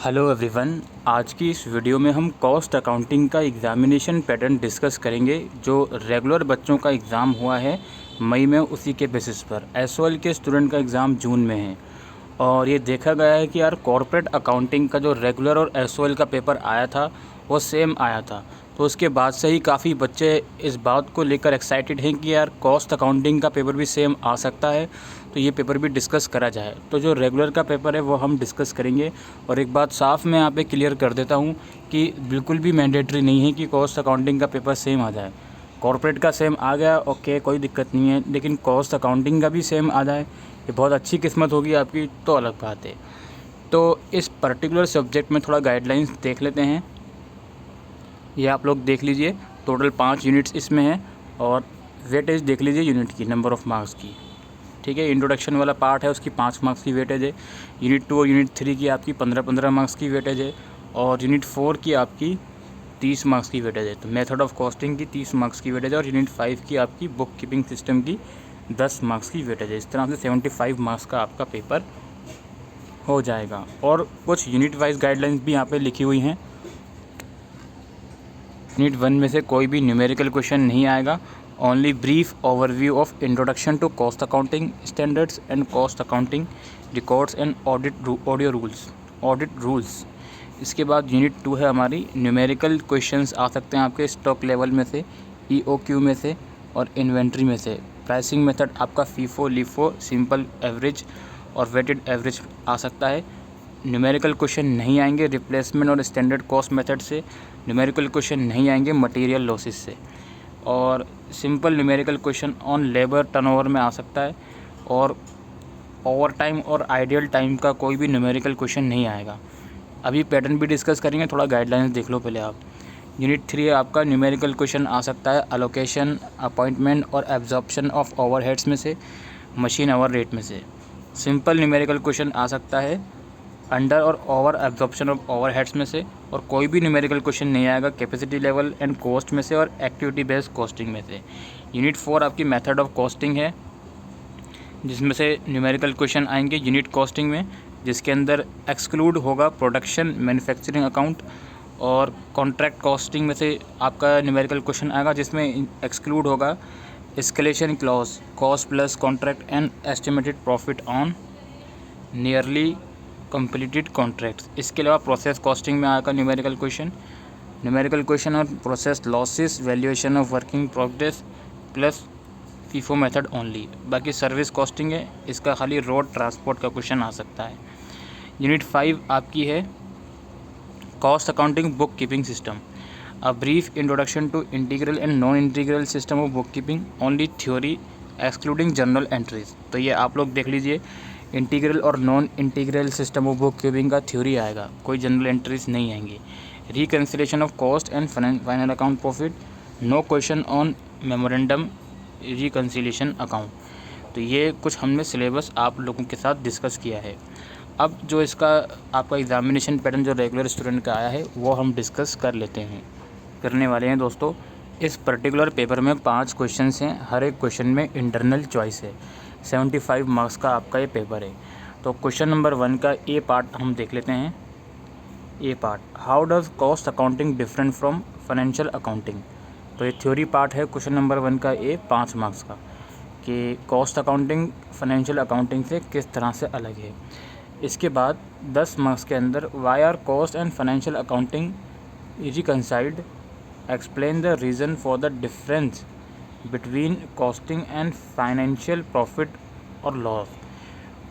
Hello everyone. आज की इस वीडियो में हम कॉस्ट अकाउंटिंग का एग्ज़ामिनेशन पैटर्न डिस्कस करेंगे जो रेगुलर बच्चों का एग्ज़ाम हुआ है मई में, उसी के बेसिस पर एसओएल के स्टूडेंट का एग्ज़ाम जून में है। और ये देखा गया है कि यार कॉर्पोरेट अकाउंटिंग का जो रेगुलर और एसओएल का पेपर आया था वो सेम आया था, तो उसके बाद से ही काफ़ी बच्चे इस बात को लेकर एक्साइटेड हैं कि यार कॉस्ट अकाउंटिंग का पेपर भी सेम आ सकता है, तो ये पेपर भी डिस्कस करा जाए। तो जो रेगुलर का पेपर है वो हम डिस्कस करेंगे। और एक बात साफ़ मैं यहाँ पे क्लियर कर देता हूँ कि बिल्कुल भी मैंडेटरी नहीं है कि कॉस्ट अकाउंटिंग का पेपर सेम आ जाए। कॉर्पोरेट का सेम आ गया ओके, कोई दिक्कत नहीं है, लेकिन कॉस्ट अकाउंटिंग का भी सेम आ जाए, ये बहुत अच्छी किस्मत होगी आपकी, तो अलग बात है। तो इस पर्टिकुलर सब्जेक्ट में थोड़ा गाइडलाइंस देख लेते हैं। ये आप लोग देख लीजिए, टोटल 5 यूनिट्स इसमें हैं और वेटेज देख लीजिए यूनिट की, नंबर ऑफ़ मार्क्स की। ठीक है, इंट्रोडक्शन वाला पार्ट है, उसकी 5 मार्क्स की वेटेज है। यूनिट 2 और यूनिट 3 की आपकी 15-15 मार्क्स की वेटेज है और यूनिट 4 की आपकी 30 मार्क्स की वेटेज है। तो मेथड ऑफ कॉस्टिंग की 30 मार्क्स की वेटेज है और यूनिट 5 की आपकी बुक कीपिंग सिस्टम की 10 मार्क्स की वेटेज है। इस तरह से 75 मार्क्स का आपका पेपर हो जाएगा। और कुछ यूनिट वाइज गाइडलाइंस भी यहाँ पे लिखी हुई हैं। यूनिट 1 में से कोई भी न्यूमेरिकल क्वेश्चन नहीं आएगा। Only brief overview of introduction to cost accounting standards and cost accounting records and audit rules. इसके बाद यूनिट 2 है हमारी, न्यूमेरिकल क्वेश्चंस आ सकते हैं आपके स्टॉक लेवल में से, ईओक्यू में से और इन्वेंट्री में से। प्राइसिंग मेथड आपका फीफो, लीफो, सिंपल एवरेज और वेटेड एवरेज आ सकता है। न्यूमेरिकल क्वेश्चन नहीं आएंगे रिप्लेसमेंट और स्टैंडर्ड कॉस्ट मेथड से। न्यूमेरिकल क्वेश्चन नहीं आएंगे मटेरियल लॉसेस से। और simple numerical question on labour turnover में आ सकता है। और ओवर टाइम और आइडियल टाइम का कोई भी न्यूमेरिकल क्वेश्चन नहीं आएगा। अभी पैटर्न भी डिस्कस करेंगे, थोड़ा गाइडलाइंस देख लो पहले आप। यूनिट 3 आपका न्यूमेरिकल क्वेश्चन आ सकता है अलोकेशन, अपॉइंटमेंट और एब्जॉर्प्शन ऑफ ओवरहेड्स में से, मशीन आवर रेट में से। सिंपल न्यूमेरिकल क्वेश्चन आ सकता है अंडर और ओवर एब्जॉर्प्शन ऑफ ओवरहेड्स में से। और कोई भी न्यूमेरिकल क्वेश्चन नहीं आएगा कैपेसिटी लेवल एंड कॉस्ट में से और एक्टिविटी बेस्ड कॉस्टिंग में से। यूनिट 4 आपकी मेथड ऑफ कॉस्टिंग है, जिसमें से न्यूमेरिकल क्वेश्चन आएंगे यूनिट कॉस्टिंग में, जिसके अंदर एक्सक्लूड होगा प्रोडक्शन, मैन्युफैक्चरिंग अकाउंट। और कॉन्ट्रैक्ट कॉस्टिंग में से आपका न्यूमेरिकल क्वेश्चन आएगा जिसमें एक्सक्लूड होगा escalation clause, cost plus contract and estimated profit on nearly completed contracts. इसके अलावा प्रोसेस कॉस्टिंग में आएगा न्यूमेरिकल क्वेश्चन और process losses, valuation of working progress plus FIFO method only. बाकी सर्विस कॉस्टिंग है, इसका खाली रोड ट्रांसपोर्ट का क्वेश्चन आ सकता है। यूनिट 5 आपकी है cost accounting bookkeeping system, a brief introduction to integral and non integral system of bookkeeping, only theory excluding journal entries. तो ये आप लोग देख लीजिए, इंटीग्रल और non integral system of bookkeeping का थ्योरी आएगा, कोई जनरल एंट्रीज नहीं आएंगी। Reconciliation of cost and final account profit, no question on memorandum reconciliation account. तो ये कुछ हमने सिलेबस आप लोगों के साथ डिस्कस किया है। अब जो इसका आपका एग्ज़ामिनेशन पैटर्न जो रेगुलर स्टूडेंट का आया है वो हम डिस्कस करने वाले हैं दोस्तों। इस पर्टिकुलर पेपर में 5 क्वेश्चंस हैं, हर एक क्वेश्चन में इंटरनल चॉइस है। 75 मार्क्स का आपका ये पेपर है। तो क्वेश्चन नंबर 1 का ए पार्ट हम देख लेते हैं। A part, how does cost accounting different from financial accounting. तो ये थ्योरी पार्ट है क्वेश्चन नंबर 1 का ए, 5 मार्क्स का, कि कॉस्ट अकाउंटिंग फाइनेंशियल अकाउंटिंग से किस तरह से अलग है। इसके बाद 10 मार्क्स के अंदर why are cost and financial accounting reconciled, explain the reason for the difference between costing and financial profit और लॉस।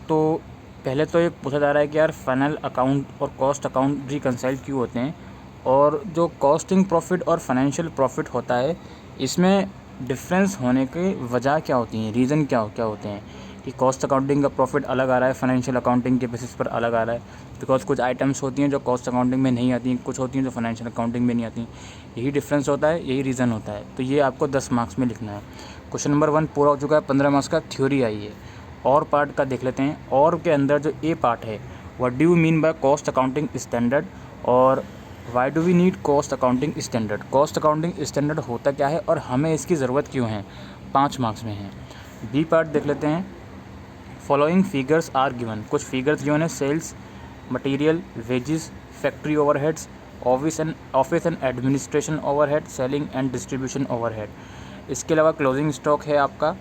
तो पहले तो ये पूछा जा रहा है कि यार फाइनल अकाउंट और कॉस्ट अकाउंट रिकनसाइल क्यों होते हैं, और जो कॉस्टिंग प्रॉफिट और फाइनेंशियल प्रॉफिट होता है इसमें डिफरेंस होने की वजह क्या होती हैं, रीज़न क्या होते हैं कि कॉस्ट अकाउंटिंग का प्रॉफिट अलग आ रहा है, फाइनेंशियल अकाउंटिंग के बेसिस पर अलग आ रहा है। बिकॉज कुछ आइटम्स होती हैं जो कॉस्ट अकाउंटिंग में नहीं आती हैं, कुछ होती हैं जो फाइनेंशियल अकाउंटिंग में नहीं आती। यही डिफरेंस होता है, यही रीज़न होता है। तो ये आपको 10 मार्क्स में लिखना है। क्वेश्चन नंबर 1 पूरा हो चुका है, 15 मार्क्स का थ्योरी आई है। और पार्ट का देख लेते हैं। और के अंदर जो ए पार्ट है, what do you mean by cost accounting standard और why do we need cost accounting standard. Cost accounting standard होता क्या है और हमें इसकी ज़रूरत क्यों है, 5 मार्क्स में है। बी पार्ट देख लेते हैं। फॉलोइंग फिगर्स आर गिवन, कुछ फिगर्स गिवन है, sales, material, wages, factory overheads, office and administration overhead, selling and distribution overhead. इसके अलावा क्लोजिंग स्टॉक है आपका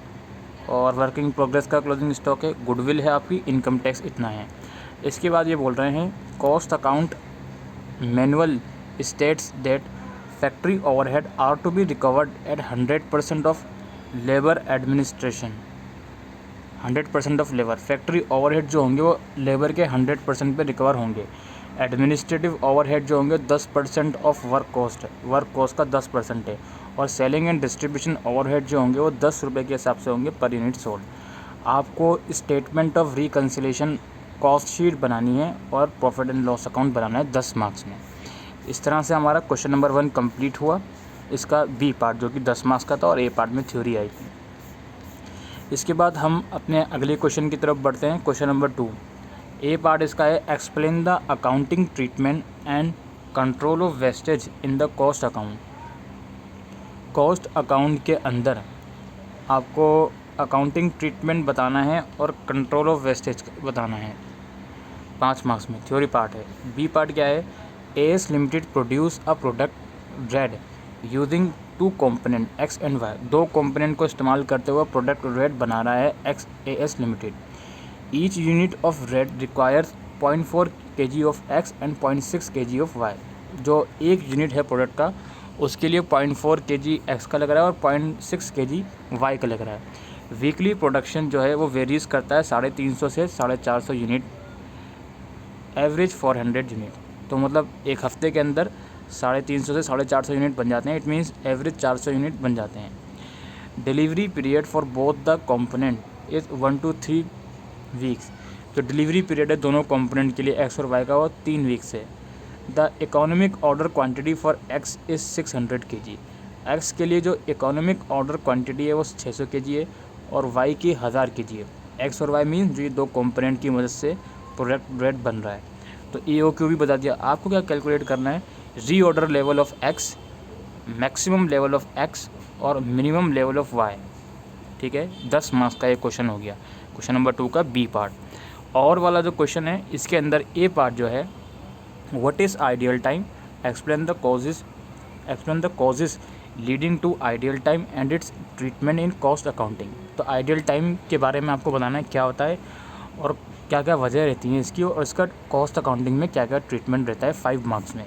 और वर्किंग प्रोग्रेस का क्लोजिंग स्टॉक है, गुडविल है आपकी, इनकम टैक्स इतना है। इसके बाद ये बोल रहे हैं cost account manual states that factory overhead are to be recovered at 100% of labour administration. 100% of labour, factory overhead जो होंगे वो लेबर के 100% पे रिकवर होंगे। एडमिनिस्ट्रेटिव ओवरहेड जो होंगे 10% ऑफ वर्क कॉस्ट का 10% है। और सेलिंग एंड डिस्ट्रीब्यूशन ओवरहेड जो होंगे वो 10 रुपये के हिसाब से होंगे पर यूनिट सोल्ड। आपको statement of reconciliation cost sheet बनानी है और प्रॉफिट एंड लॉस अकाउंट बनाना है 10 मार्क्स में। इस तरह से हमारा क्वेश्चन नंबर 1 कंप्लीट हुआ। इसका बी पार्ट जो कि 10 मार्क्स का था और ए पार्ट में थ्योरी आई थी। इसके बाद हम अपने अगले क्वेश्चन की तरफ बढ़ते हैं। क्वेश्चन नंबर 2 ए पार्ट इसका है explain the accounting treatment and control of wastage in the cost account. Cost account के अंदर आपको अकाउंटिंग ट्रीटमेंट बताना है और कंट्रोल ऑफ वेस्टेज बताना है। 5 मार्क्स में थ्योरी पार्ट है। बी पार्ट क्या है, AS limited produce a product red using 2 component X and Y. 2 component को इस्तेमाल करते हुए प्रोडक्ट रेड बना रहा है X AS limited. Each unit of red requires 0.4 kg of X and 0.6 kg of Y. जो एक यूनिट है प्रोडक्ट का उसके लिए 0.4 kg एक्स का लग रहा है और 0.6 kg वाई का लग रहा है। वीकली प्रोडक्शन जो है वो वेरीज करता है 350 से 450 यूनिट, एवरेज 400 यूनिट। तो मतलब एक हफ्ते के अंदर 350 से 450 यूनिट बन जाते हैं। इट मीन्स एवरेज 400 यूनिट बन जाते हैं। Delivery period for both the component is 1 to 3 weeks. जो डिलीवरी पीरियड है दोनों कंपोनेंट के लिए एक्स और वाई का वो 3 वीक्स है। The economic order quantity for x is 600 kg। X के लिए जो इकोनॉमिक ऑर्डर क्वांटिटी है वो 600 kg है और वाई की 1000 kg है। एक्स और वाई मीन्स जो ये 2 कंपोनेंट की मदद से प्रोडक्ट रेड बन रहा है। तो EOQ भी बता दिया। आपको क्या कैलकुलेट करना है, reorder level of x, maximum level of x और मिनिमम लेवल ऑफ वाई। ठीक है, 10 मार्क्स का ये क्वेश्चन हो गया क्वेश्चन नंबर 2 का बी पार्ट। और वाला जो क्वेश्चन है इसके अंदर ए पार्ट जो है what is ideal time, explain the causes leading to ideal time and its treatment in cost accounting. तो आइडियल टाइम के बारे में आपको बताना है क्या होता है और क्या क्या वजह रहती हैं इसकी और इसका कॉस्ट अकाउंटिंग में क्या क्या ट्रीटमेंट रहता है 5 मार्क्स में।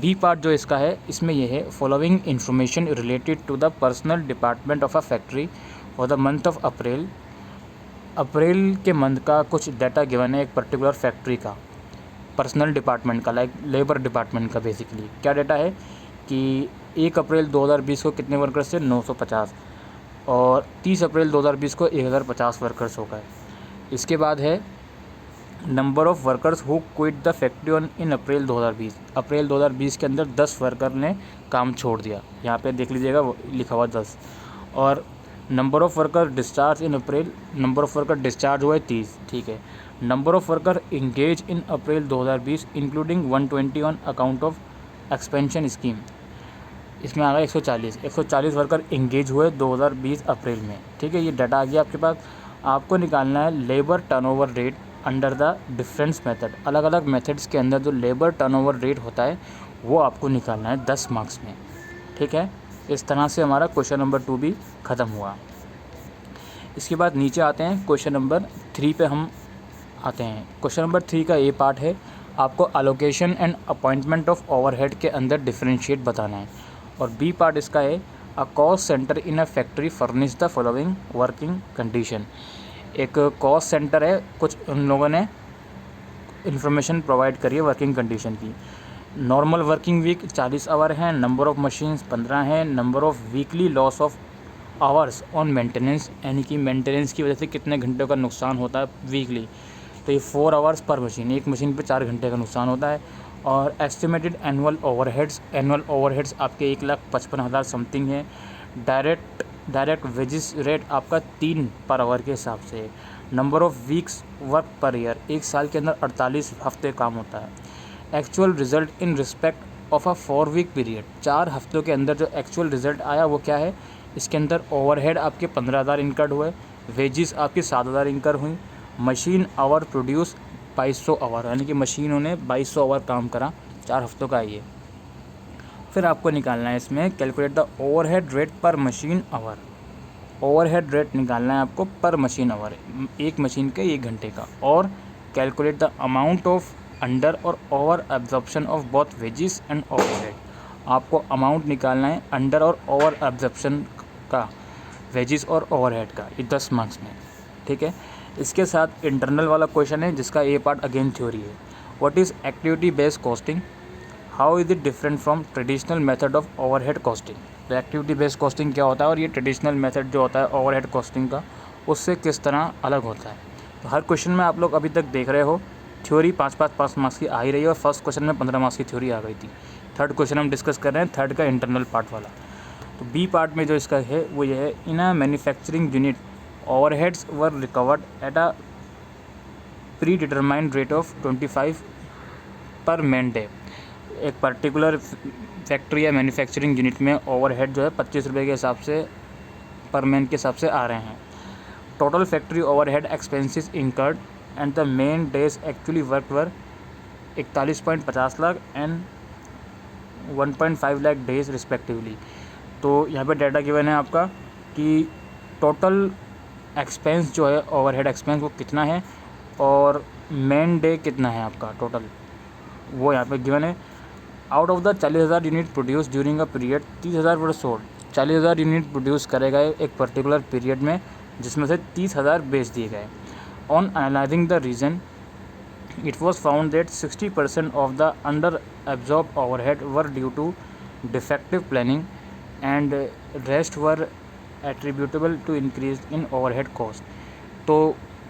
बी पार्ट जो इसका है इसमें यह है following information related to the personal department of a factory for the month of April. April के मंथ का कुछ डाटा गिवन है एक पर्टिकुलर फैक्ट्री का, पर्सनल डिपार्टमेंट का, लाइक लेबर डिपार्टमेंट का। बेसिकली क्या डाटा है कि 1 अप्रैल 2020 को कितने वर्कर्स थे, 950 और 30 अप्रैल 2020 को 1050 वर्कर्स हो गए। इसके बाद है number of workers who quit the factory on in April 2020। April 2020 के अंदर 10 वर्कर ने काम छोड़ दिया, यहाँ पे देख लीजिएगा लिखा हुआ 10। और number of worker discharge in April, number of worker discharge हुए 30। ठीक है, number of worker engage in April 2020 including 120 on account of expansion scheme. इसमें आ गया 140 वर्कर इंगेज हुए 2020 अप्रैल में। ठीक है, ये डाटा आ गया आपके पास। आपको निकालना है labour turnover rate under the difference method. अलग अलग मेथड्स के अंदर जो लेबर टर्नओवर रेट होता है वो आपको निकालना है 10 मार्क्स में। ठीक है, इस तरह से हमारा क्वेश्चन नंबर 2 भी ख़त्म हुआ। इसके बाद नीचे आते हैं क्वेश्चन नंबर 3 पे हम आते हैं। क्वेश्चन नंबर 3 का ए पार्ट है आपको allocation and appointment of overhead के अंदर डिफरेंशिएट बताना है। और बी पार्ट इसका है a cost centre in a factory furnish the following working condition. एक कॉस्ट सेंटर है, कुछ उन लोगों ने इन्फॉर्मेशन प्रोवाइड करी है वर्किंग कंडीशन की। नॉर्मल वर्किंग वीक 40 आवर है, नंबर ऑफ़ मशीन्स 15 है, number of weekly loss of hours on maintenance, यानी कि मेंटेनेंस की वजह से कितने घंटों का नुकसान होता है वीकली, तो ये 4 आवर्स पर मशीन, एक मशीन पे 4 घंटे का नुकसान होता है। और एस्टिमेटेड एनुअल ओवरहेड्स आपके 1,55,000 समथिंग है। डायरेक्ट वेजेस रेट आपका 3 पर आवर के हिसाब से है। Number of weeks work per year, एक साल के अंदर 48 हफ्ते काम होता है। Actual result in respect of a 4 week period, 4 हफ्तों के अंदर जो एक्चुअल रिजल्ट आया वो क्या है, इसके अंदर ओवरहेड आपके 15,000 इनकर्ड हुए, वेजेस आपकी 7,000 इनकर हुई, मशीन आवर प्रोड्यूस 2200 आवर, यानी कि मशीनों ने 2200 आवर काम करा, 4 हफ्तों का है ये। फिर आपको निकालना है इसमें कैलकुलेट द ओवरहेड रेट पर मशीन आवर। ओवरहेड रेट निकालना है आपको पर मशीन आवर, एक मशीन के 1 घंटे का। और calculate the amount of under और over absorption of both wages and overhead. आपको अमाउंट निकालना है अंडर और ओवर एब्जॉर्प्शन का, वेजिस और ओवरहेड का, ये 10 मार्क्स में, ठीक है। इसके साथ इंटरनल वाला क्वेश्चन है जिसका ए पार्ट अगेन थ्योरी है। What is activity based costing, how is it different from traditional method of overhead costing. तो एक्टिविटी बेस्ड कॉस्टिंग क्या होता है और ये ट्रेडिशनल मेथड जो होता है ओवरहेड कॉस्टिंग का, उससे किस तरह अलग होता है। तो हर क्वेश्चन में आप लोग अभी तक देख रहे हो थ्योरी 5 मार्क्स की आ ही रही है, और फर्स्ट क्वेश्चन में 15 मार्क्स की थ्योरी आ गई थी। थर्ड क्वेश्चन हम डिस्कस कर रहे हैं, थर्ड का इंटरनल पार्ट वाला। तो बी पार्ट में जो इसका है वो ये है, in a manufacturing unit overheads were recovered at a predetermined rate of 25 per man day. एक पर्टिकुलर फैक्ट्री या मैन्युफैक्चरिंग यूनिट में ओवरहेड जो है 25 रुपये के हिसाब से पर मैन के हिसाब से आ रहे हैं। Total factory overhead expenses incurred and the main days actually work were 41.50 lakh and 1.5 lakh days respectively. तो यहाँ पे डाटा गिवन है आपका कि टोटल एक्सपेंस जो है ओवरहेड एक्सपेंस वो कितना है और मेन डे कितना है आपका टोटल, वो यहाँ पे गिवन है। Out of the 40,000 unit produce during a period 30,000 were sold. 40,000 unit produce करे गए एक पर्टिकुलर पीरियड में, जिसमें से 30,000 बेच दिए गए। On analysing the reason it was found that 60% of the under absorbed overhead were due to defective planning and rest were attributable to increase in overhead cost। तो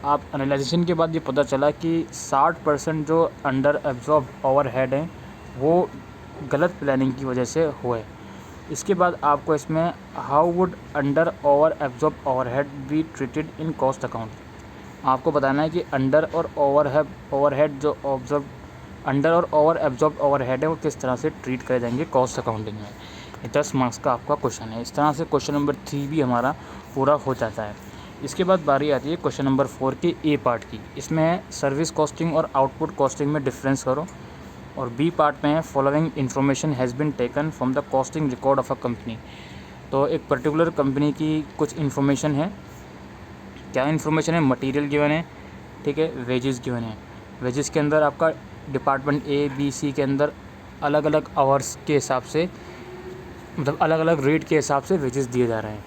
आप एनालाइजेशन के बाद ये पता चला कि 60% जो अंडर एब्जॉर्ब ओवरहेड हैं वो गलत प्लानिंग की वजह से हुए। इसके बाद आपको इसमें how would under over absorb overhead be treated in cost account. आपको बताना है कि अंडर और ओवरहेड जो अंडर और ओवर एब्जॉर्ब ओवरहेड है वो किस तरह से ट्रीट करे जाएंगे कॉस्ट अकाउंटिंग में। ये 10 मार्क्स का आपका क्वेश्चन है। इस तरह से क्वेश्चन नंबर 3 भी हमारा पूरा हो जाता है। इसके बाद बारी आती है क्वेश्चन नंबर 4 के ए पार्ट की। इसमें है सर्विस कॉस्टिंग और आउटपुट कॉस्टिंग में डिफरेंस करो। और बी पार्ट में है following information has been taken from the costing record of a company. तो एक पर्टिकुलर कंपनी की कुछ इन्फॉर्मेशन है। क्या इन्फॉर्मेशन है, मटेरियल गिवन है, ठीक है, वेजेस गिवन है। वेजेस के अंदर आपका डिपार्टमेंट ए बी सी के अंदर अलग अलग आवर्स के हिसाब से, मतलब अलग अलग रेट के हिसाब से वेजेस दिए जा रहे हैं।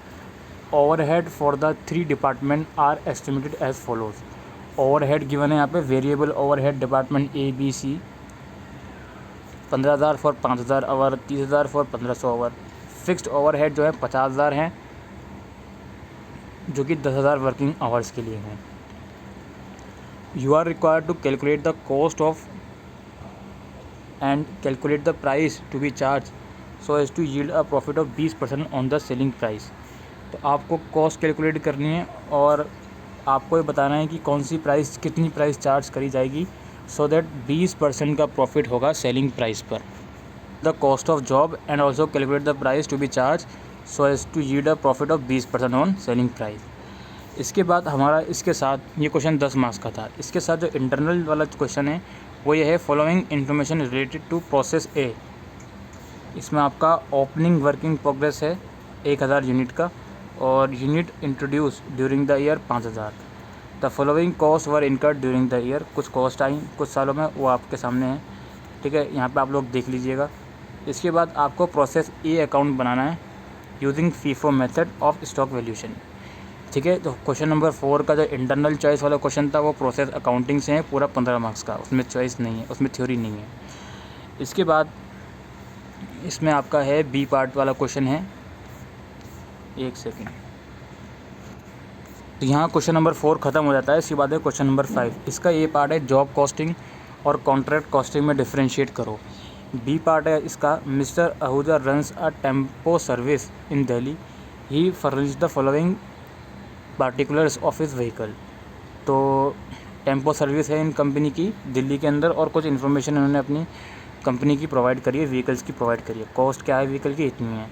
Overhead for the 3 department are estimated as follows. Overhead given है यहाँ पे, variable overhead department A B C 15,000 for 5,000 hour, 30,000 for 1,500 hour. Fixed overhead जो है 50,000 हैं, जो कि 10,000 वर्किंग आवर्स के लिए हैं। You are required to calculate the cost of and calculate the price to be charge so as to yield a profit of 20% on the selling price. तो आपको कॉस्ट कैलकुलेट करनी है और आपको ये बताना है कि कौन सी प्राइस, कितनी प्राइस चार्ज करी जाएगी सो दैट 20% का प्रॉफिट होगा सेलिंग प्राइस पर। The cost of job and also calculate the price to be charge so as to yield a profit of 20% on selling price. इसके बाद हमारा इसके साथ ये क्वेश्चन 10 मार्क्स का था। इसके साथ जो इंटरनल वाला क्वेश्चन है वो ये है following information related to process A. इसमें आपका ओपनिंग वर्किंग प्रोग्रेस है 1,000 यूनिट का और unit introduce during the year 5,000। The following cost were incurred during the year. कुछ कॉस्ट आई कुछ सालों में, वो आपके सामने है, ठीक है, यहाँ पे आप लोग देख लीजिएगा। इसके बाद आपको प्रोसेस ए अकाउंट बनाना है using FIFO method of stock valuation, ठीक है। तो क्वेश्चन नंबर 4 का जो इंटरनल चॉइस वाला क्वेश्चन था वो प्रोसेस अकाउंटिंग से है, पूरा 15 मार्क्स का, उसमें चॉइस नहीं है, उसमें थ्योरी नहीं है। इसके बाद इसमें आपका है बी पार्ट वाला क्वेश्चन है, एक सेकेंड। तो यहाँ क्वेश्चन नंबर 4 ख़त्म हो जाता है। इसके बाद है क्वेश्चन नंबर 5। इसका ये पार्ट है जॉब कॉस्टिंग और कॉन्ट्रैक्ट कॉस्टिंग में डिफ्रेंशिएट करो। बी पार्ट है इसका, mister Ahuja runs a tempo service in Delhi, he furnish the following particulars of his vehicle. तो टेम्पो सर्विस है इन कंपनी की दिल्ली के अंदर और कुछ इन्फॉर्मेशन इन्होंने अपनी कंपनी की प्रोवाइड करी है, व्हीकल्स की प्रोवाइड करी है। कॉस्ट क्या है व्हीकल की, इतनी है।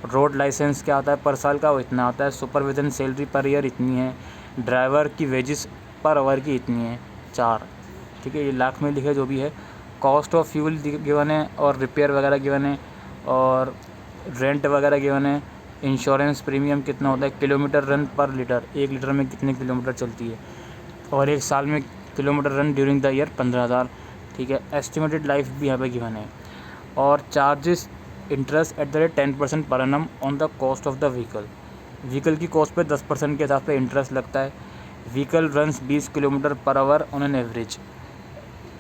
रोड लाइसेंस क्या होता है पर साल का, वो इतना होता है। सुपरविजन सैलरी पर ईयर इतनी है। ड्राइवर की वेजेस पर आवर की इतनी है, 4। ठीक है, ये लाख में लिखे जो भी है। कॉस्ट ऑफ फ्यूल गिवन है और रिपेयर वगैरह गिवन है और रेंट वगैरह गिवन है। इंश्योरेंस प्रीमियम कितना होता है, किलोमीटर रन पर लीटर, 1 लीटर में कितने किलोमीटर चलती है, और 1 साल में kilometre run during the year 15,000। ठीक है, एस्टिमेटेड लाइफ भी यहाँ पे गिवन है। और charges interest at the rate 10% per annum on the cost of the vehicle की कॉस्ट पे 10% के हिसाब से इंटरेस्ट लगता है। Vehicle runs 20 kilometre per hour on an average,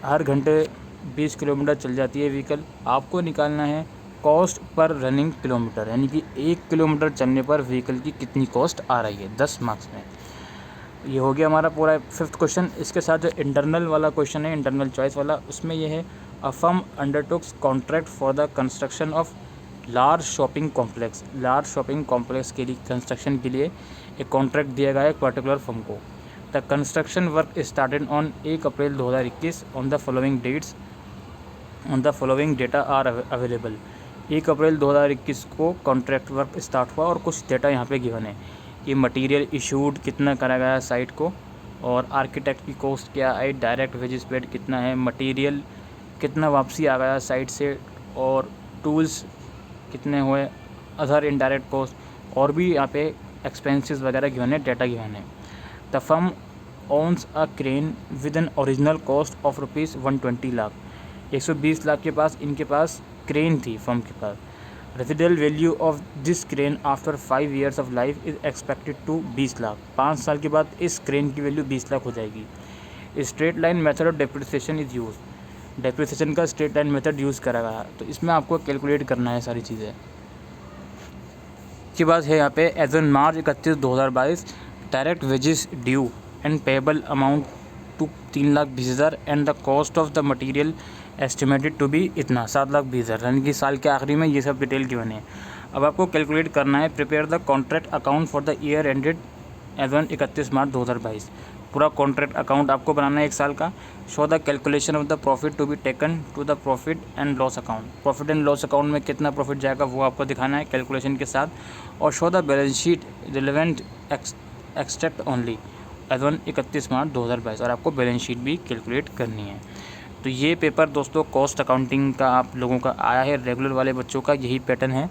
हर घंटे 20 किलोमीटर चल जाती है व्हीकल। आपको निकालना है कॉस्ट पर रनिंग किलोमीटर, यानी कि 1 किलोमीटर चलने पर व्हीकल की कितनी कॉस्ट आ रही है 10 मार्क्स में। ये हो गया हमारा पूरा 5th क्वेश्चन। इसके साथ जो इंटरनल वाला क्वेश्चन है, इंटरनल चॉइस वाला, उसमें ये है a firm undertakes contract for the construction of large shopping complex. Large shopping complex के लिए कंस्ट्रक्शन के लिए एक कॉन्ट्रैक्ट दिया गया है एक पर्टिकुलर फर्म को। The construction work started on 1 April 2021 on the following data are available. 1 April 2021 को कॉन्ट्रैक्ट वर्क स्टार्ट हुआ और कुछ डेटा यहाँ पे गिवन है। ये मटेरियल इशूड कितना करा गया साइट को, और आर्किटेक्ट की कॉस्ट क्या है, डायरेक्ट वेजेस पेड कितना है, मटेरियल कितना वापसी आ गया साइट से, और टूल्स कितने हुए, अदर इनडायरेक्ट कॉस्ट, और भी यहाँ पे एक्सपेंसेस वगैरह गिवन है, डेटा गिवन है। The firm owns a crane with an original cost of ₹120 lakh. 120 lakh के पास इनके पास क्रेन थी फर्म के पास। Residual value of this crane after 5 years of life is expected to 20 lakh. 5 साल के बाद इस क्रेन की वैल्यू 20 लाख हो जाएगी। Straight line method of depreciation is use. Depreciation का स्ट्रेट लाइन मेथड यूज़ करा गया, तो इसमें आपको कैलकुलेट करना है सारी चीज़ें। इसके बाद है यहाँ पे as on March 31, 2022 direct wages due and payable amount to 3,20,000 and the cost of the material estimated to be इतना 7,20,000, यानी कि साल के आखिरी में ये सब डिटेल गिवन है। अब आपको कैलकुलेट करना है prepare the contract account for the year ended as on 31 March 2022। पूरा कॉन्ट्रैक्ट अकाउंट आपको बनाना है 1 साल का। Show the calculation of the profit to be taken to the profit and loss account. Profit and loss account में कितना profit जाएगा वो आपको दिखाना है कैलकुलेशन के साथ। और show the balance sheet relevant extract only as on 31 March 2022, और आपको बैलेंस शीट भी कैलकुलेट करनी है। तो ये पेपर दोस्तों कॉस्ट अकाउंटिंग का आप लोगों का आया है, रेगुलर वाले बच्चों का यही पैटर्न है,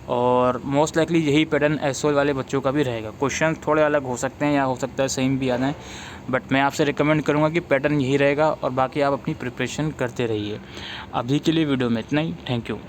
और मोस्ट लाइकली यही पैटर्न एसओ वाले बच्चों का भी रहेगा। क्वेश्चन थोड़े अलग हो सकते हैं या हो सकता है सेम भी आ जाए, बट मैं आपसे रिकमेंड करूँगा कि पैटर्न यही रहेगा, और बाकी आप अपनी प्रिपरेशन करते रहिए। अभी के लिए वीडियो में इतना ही। Thank you.